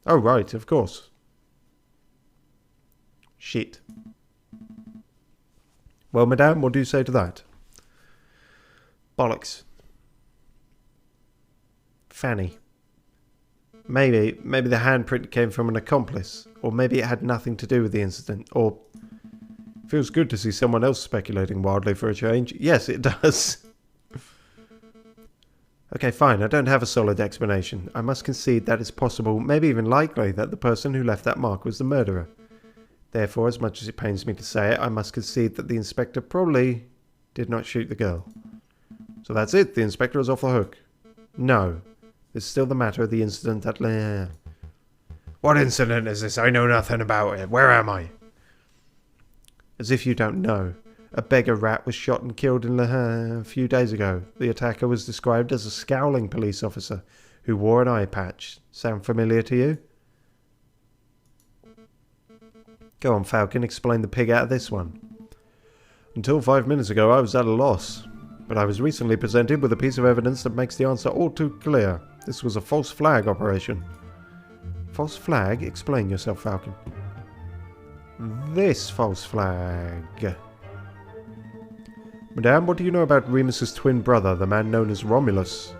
S1: Oh, right, of course. Shit. Well, madame, what do you say to that? Bollocks. Fanny. Maybe the handprint came from an accomplice, or maybe it had nothing to do with the incident, or... Feels good to see someone else speculating wildly for a change. Yes, it does. Okay, fine, I don't have a solid explanation. I must concede that it's possible, maybe even likely, that the person who left that mark was the murderer. Therefore, as much as it pains me to say it, I must concede that the inspector probably did not shoot the girl. So that's it, the inspector is off the hook. No, there's still the matter of the incident at
S2: What incident is this? I know nothing about it. Where am I?
S1: As if you don't know. A beggar rat was shot and killed in a few days ago. The attacker was described as a scowling police officer who wore an eye patch. Sound familiar to you? Go on, Falcon, explain the pig out of this one. Until 5 minutes ago, I was at a loss. But I was recently presented with a piece of evidence that makes the answer all too clear. This was a false flag operation. False flag? Explain yourself, Falcon. This false flag. Madame, what do you know about Remus's twin brother, the man known as Romulus?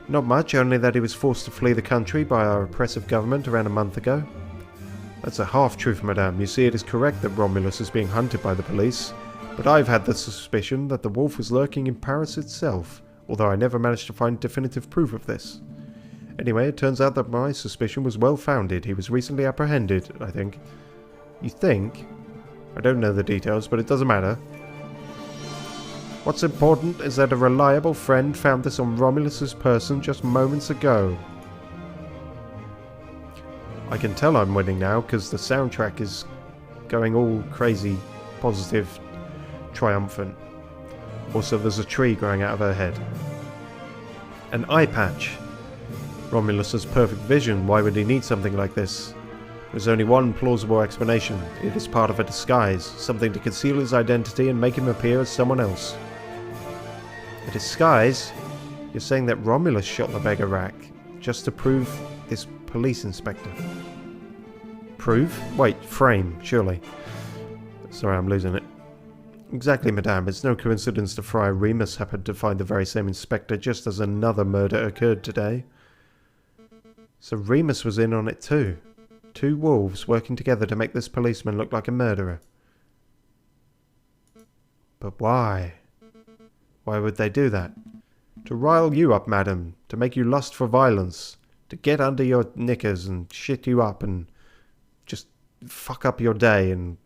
S1: Not much, only that he was forced to flee the country by our oppressive government around a month ago. That's a half-truth, madame. You see, it is correct that Romulus is being hunted by the police, but I've had the suspicion that the wolf was lurking in Paris itself, although I never managed to find definitive proof of this. Anyway, it turns out that my suspicion was well-founded. He was recently apprehended, I think. You think? I don't know the details, but it doesn't matter. What's important is that a reliable friend found this on Romulus's person just moments ago. I can tell I'm winning now because the soundtrack is going all crazy, positive, triumphant. Also, there's a tree growing out of her head. An eye patch. Romulus has perfect vision. Why would he need something like this? There's only one plausible explanation. It is part of a disguise, something to conceal his identity and make him appear as someone else. A disguise? You're saying that Romulus shot the beggar rat just to prove this police inspector? Prove? Wait, frame, surely. Sorry, I'm losing it. Exactly, madame. It's no coincidence that Friar Remus happened to find the very same inspector just as another murder occurred today. So Remus was in on it too. Two wolves working together to make this policeman look like a murderer. But why? Why would they do that? To rile you up, madam, to make you lust for violence, to get under your knickers and shit you up and just fuck up your day and,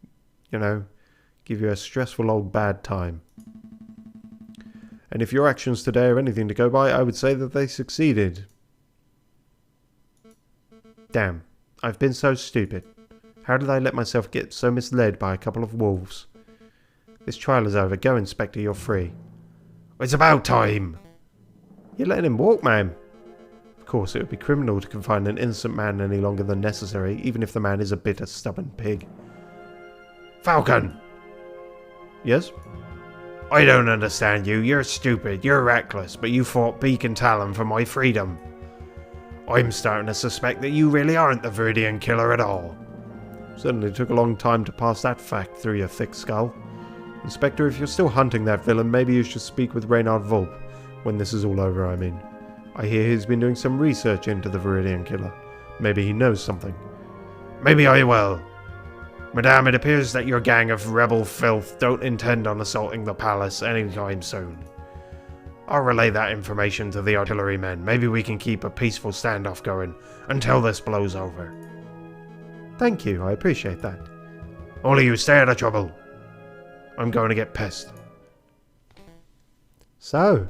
S1: give you a stressful old bad time. And if your actions today are anything to go by, I would say that they succeeded. Damn, I've been so stupid. How did I let myself get so misled by a couple of wolves? This trial is over. Go, Inspector, you're free.
S2: It's about time.
S1: You're letting him walk, ma'am. Of course, it would be criminal to confine an innocent man any longer than necessary, even if the man is a bitter, stubborn pig.
S2: Falcon!
S1: Yes?
S2: I don't understand you. You're stupid. You're reckless, but you fought beak and talon for my freedom. I'm starting to suspect that you really aren't the Viridian killer at all.
S1: Certainly took a long time to pass that fact through your thick skull. Inspector, if you're still hunting that villain, maybe you should speak with Reynard Volp. When this is all over, I mean. I hear he's been doing some research into the Viridian killer. Maybe he knows something.
S2: Maybe I will. Madame, it appears that your gang of rebel filth don't intend on assaulting the palace anytime soon. I'll relay that information to the artillerymen. Maybe we can keep a peaceful standoff going until this blows over.
S1: Thank you, I appreciate that.
S2: All of you, stay out of trouble. I'm going to get pissed.
S1: So,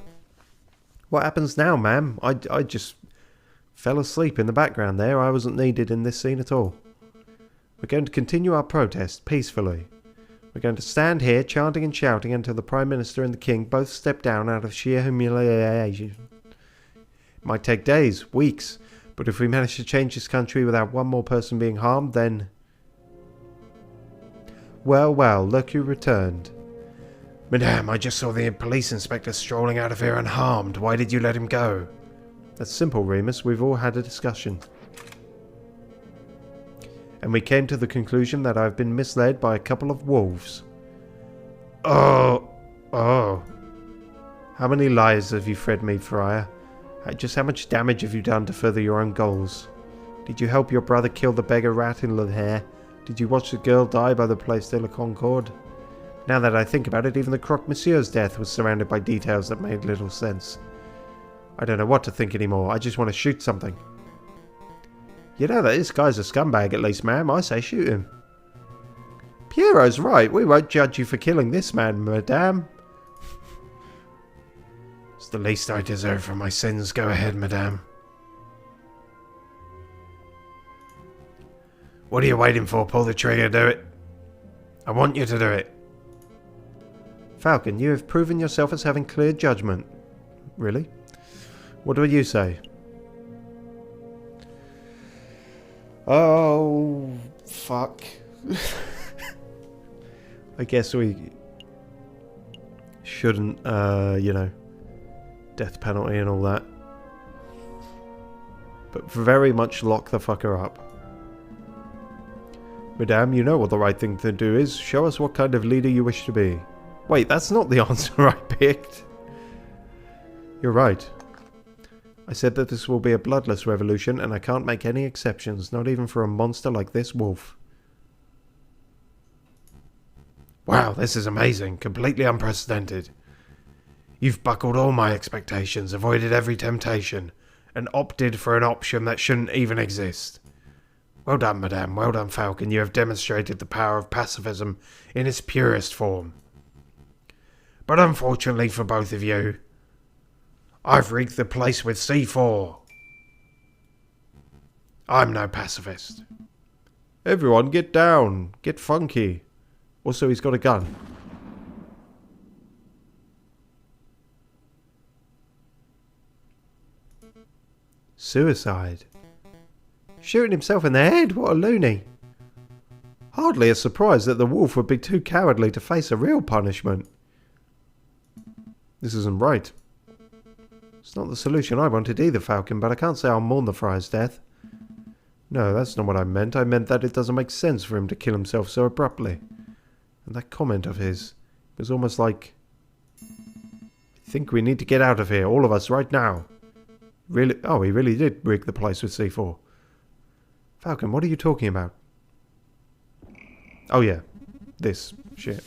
S1: what happens now, ma'am? I just fell asleep in the background there. I wasn't needed in this scene at all. We're going to continue our protest peacefully. We're going to stand here chanting and shouting until the Prime Minister and the King both step down out of sheer humiliation. It might take days, weeks, but if we manage to change this country without one more person being harmed, then... Well, look who returned.
S2: Madame, I just saw the police inspector strolling out of here unharmed. Why did you let him go?
S1: That's simple, Remus. We've all had a discussion. And we came to the conclusion that I've been misled by a couple of wolves.
S2: Oh.
S1: How many lies have you fed me, Friar? Just how much damage have you done to further your own goals? Did you help your brother kill the beggar rat in Le Hair? Did you watch the girl die by the Place de la Concorde? Now that I think about it, even the Croque Monsieur's death was surrounded by details that made little sense. I don't know what to think anymore. I just want to shoot something. You know that this guy's a scumbag at least, ma'am. I say shoot him. Pierrot's right. We won't judge you for killing this man, madame.
S2: It's the least I deserve for my sins. Go ahead, madame. What are you waiting for? Pull the trigger, do it. I want you to do it.
S1: Falcon, you have proven yourself as having clear judgment. Really? What do you say? Oh, fuck. I guess we shouldn't, death penalty and all that. But very much lock the fucker up. Madame, you know what the right thing to do is. Show us what kind of leader you wish to be. Wait, that's not the answer I picked. You're right. I said that this will be a bloodless revolution, and I can't make any exceptions, not even for a monster like this wolf.
S2: Wow, this is amazing. Completely unprecedented. You've buckled all my expectations, avoided every temptation, and opted for an option that shouldn't even exist. Well done, madame. Well done, Falcon. You have demonstrated the power of pacifism in its purest form. But unfortunately for both of you, I've rigged the place with C4. I'm no pacifist.
S1: Everyone get down. Get funky. Also, he's got a gun. Suicide. Shooting himself in the head? What a loony. Hardly a surprise that the wolf would be too cowardly to face a real punishment. This isn't right. It's not the solution I wanted either, Falcon, but I can't say I'll mourn the friar's death. No, that's not what I meant. I meant that it doesn't make sense for him to kill himself so abruptly. And that comment of his was almost like, I think we need to get out of here, all of us, right now. Really? Oh, he really did rig the place with C4. Falcon, what are you talking about? Oh yeah, this shit.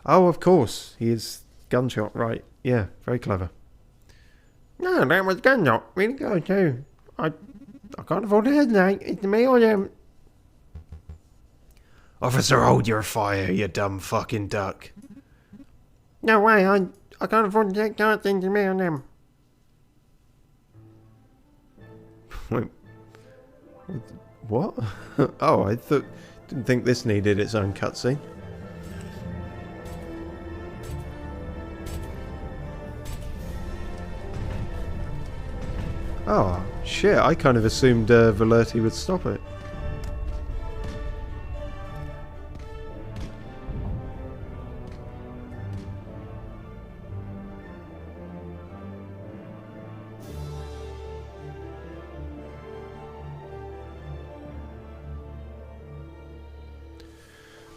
S1: Oh, of course, he is gunshot, right. Yeah, very clever.
S3: No, that was good not really good too. I can't afford to hesitate. It's me or them.
S2: Officer, hold your fire, you dumb fucking duck.
S3: No way, I can't afford to take chances. It's me or them.
S1: Wait, what? Oh, didn't think this needed its own cutscene. Oh, shit, I kind of assumed Valerti would stop it.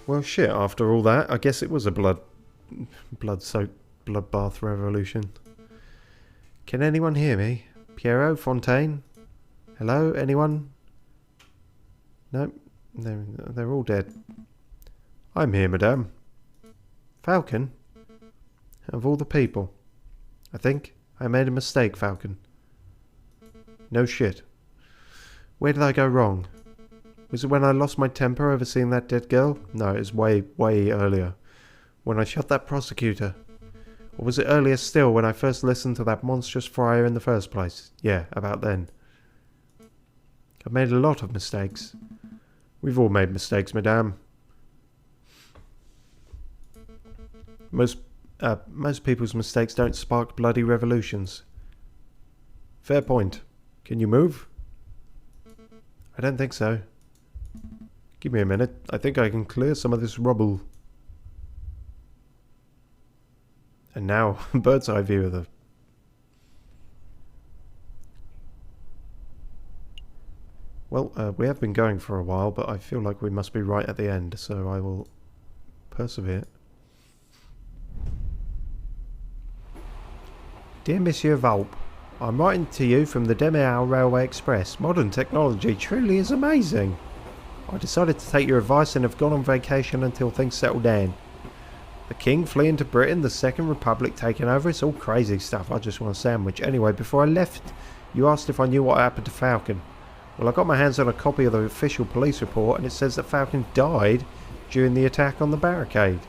S1: Well, shit, after all that, I guess it was a blood-soaked bloodbath revolution. Can anyone hear me? Piero? Fontaine? Hello? Anyone? No, they're all dead. I'm here, madame. Falcon? Of all the people. I think I made a mistake, Falcon. No shit. Where did I go wrong? Was it when I lost my temper over seeing that dead girl? No, it was way, way earlier. When I shot that prosecutor. Or was it earlier still when I first listened to that monstrous friar in the first place? Yeah, about then. I've made a lot of mistakes. We've all made mistakes, madame. Most people's mistakes don't spark bloody revolutions. Fair point. Can you move? I don't think so. Give me a minute. I think I can clear some of this rubble. And now, bird's eye view of the... Well, we have been going for a while, but I feel like we must be right at the end, so I will persevere. Dear Monsieur Volpe, I'm writing to you from the Demiao Railway Express. Modern technology truly is amazing. I decided to take your advice and have gone on vacation until things settle down. The King fleeing to Britain, the Second Republic taking over, it's all crazy stuff. I just want a sandwich. Anyway, before I left, you asked if I knew what happened to Falcon. Well, I got my hands on a copy of the official police report and it says that Falcon died during the attack on the barricade.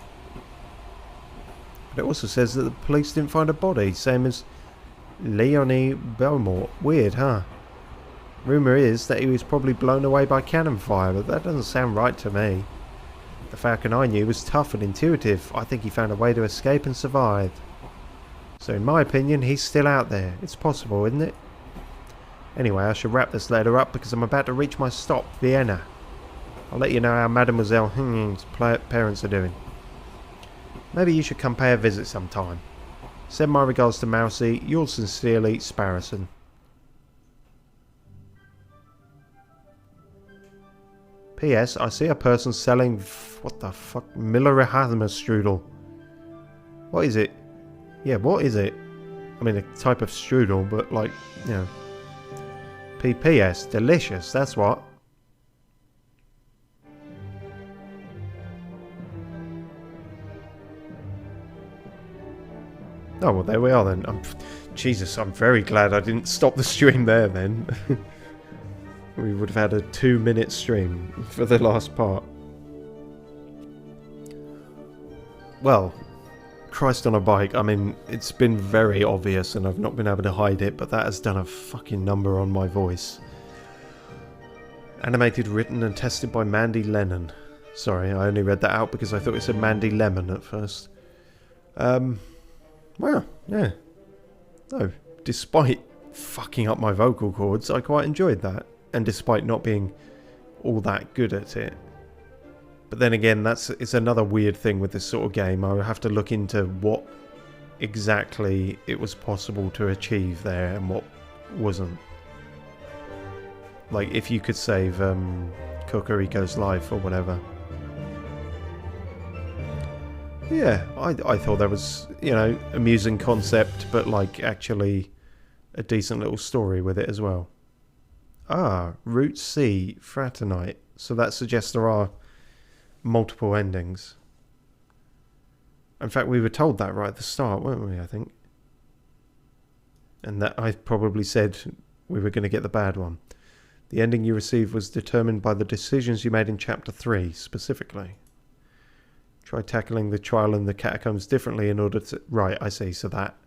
S1: But it also says that the police didn't find a body, same as Leonie Belmont. Weird, huh? Rumour is that he was probably blown away by cannon fire, but that doesn't sound right to me. The Falcon I knew was tough and intuitive. I think he found a way to escape and survived. So in my opinion, he's still out there. It's possible, isn't it? Anyway, I should wrap this letter up because I'm about to reach my stop, Vienna. I'll let you know how Mademoiselle Hing's parents are doing. Maybe you should come pay a visit sometime. Send my regards to Mousy. Yours sincerely, Sparrowson. P.S. I see a person selling... what the fuck? Miller-Rahama strudel. What is it? Yeah, what is it? I mean, a type of strudel, but like, you know... P.P.S. Delicious, that's what. Oh, well, there we are then. Jesus, I'm very glad I didn't stop the stream there then. We would have had a 2-minute stream for the last part. Well, Christ on a bike, I mean, it's been very obvious and I've not been able to hide it, but that has done a fucking number on my voice. Animated, written and tested by Mandy Lennon. Sorry, I only read that out because I thought it said Mandy Lemon at first. Well, yeah. No, despite fucking up my vocal cords, I quite enjoyed that. And despite not being all that good at it. But then again, it's another weird thing with this sort of game. I would have to look into what exactly it was possible to achieve there and what wasn't. Like, if you could save Kokoriko's life or whatever. Yeah, I thought that was, you know, amusing concept, but like actually a decent little story with it as well. Ah, Route C, Fraternite. So that suggests there are multiple endings. In fact, we were told that right at the start, weren't we, I think? and that I probably said we were going to get the bad one. The ending you received was determined by the decisions you made in Chapter 3, specifically. Try tackling the trial in the catacombs differently in order to... Right, I see. So that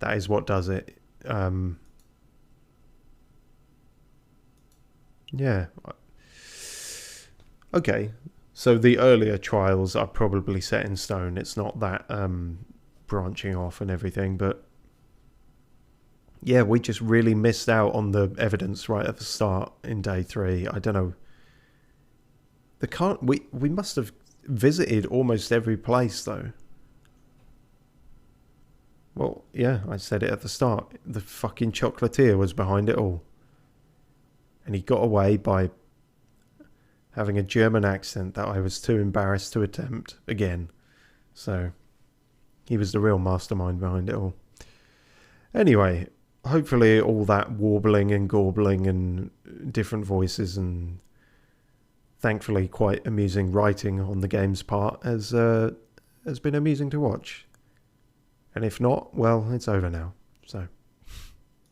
S1: is what does it. Yeah. Okay. So the earlier trials are probably set in stone. It's not that branching off and everything, but... Yeah, we just really missed out on the evidence right at the start in day 3. I don't know. We must have visited almost every place, though. Well, yeah, I said it at the start. The fucking chocolatier was behind it all. And he got away by having a German accent that I was too embarrassed to attempt again. So, he was the real mastermind behind it all. Anyway, hopefully all that warbling and gawbling and different voices and thankfully quite amusing writing on the game's part has been amusing to watch. And if not, well, it's over now. So...